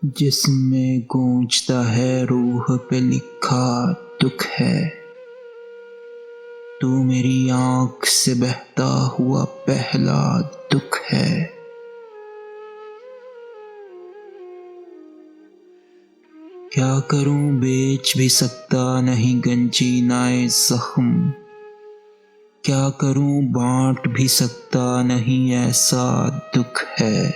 جسم میں گونجتا ہے روح پہ لکھا دکھ ہے، تو میری آنکھ سے بہتا ہوا پہلا دکھ ہے۔ کیا کروں بیچ بھی سکتا نہیں گنجینائے زخم، کیا کروں بانٹ بھی سکتا نہیں ایسا دکھ ہے۔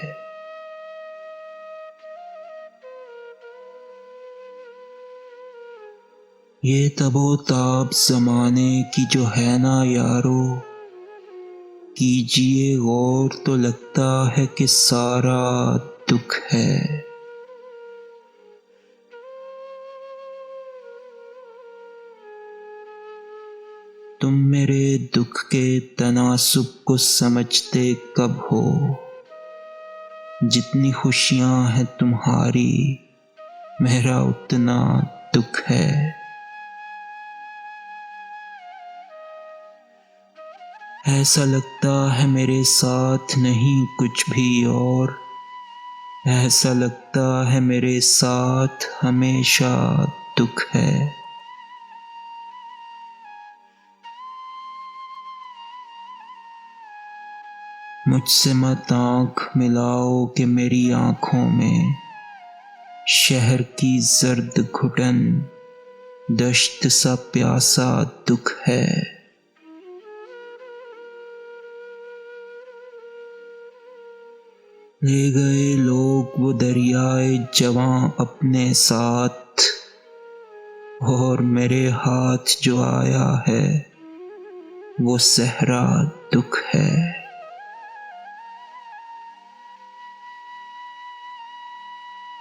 یہ تب و تاب زمانے کی جو ہے نا یارو، کیجئے غور تو لگتا ہے کہ سارا دکھ ہے۔ تم میرے دکھ کے تناسب کو سمجھتے کب ہو؟ جتنی خوشیاں ہیں تمہاری میرا اتنا دکھ ہے۔ ایسا لگتا ہے میرے ساتھ نہیں کچھ بھی اور، ایسا لگتا ہے میرے ساتھ ہمیشہ دکھ ہے۔ مجھ سے مت آنکھ ملاؤ کہ میری آنکھوں میں شہر کی زرد گھٹن دشت سا پیاسا دکھ ہے۔ لے گئے لوگ وہ دریائے جواں اپنے ساتھ، اور میرے ہاتھ جو آیا ہے وہ صحرا دکھ ہے۔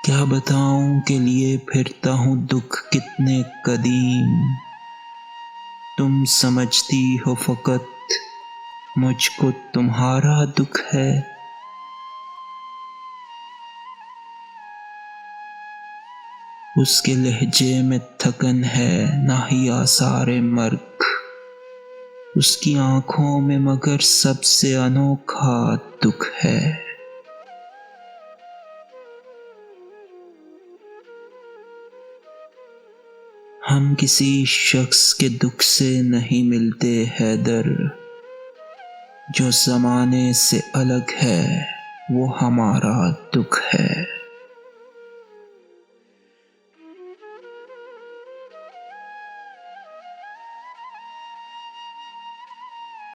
کیا بتاؤں کہ لیے پھرتا ہوں دکھ کتنے قدیم، تم سمجھتی ہو فقط مجھ کو تمہارا دکھ ہے۔ اس کے لہجے میں تھکن ہے نہ ہی آثار مرگ، اس کی آنکھوں میں مگر سب سے انوکھا دکھ ہے۔ ہم کسی شخص کے دکھ سے نہیں ملتے حیدر، جو زمانے سے الگ ہے وہ ہمارا دکھ ہے۔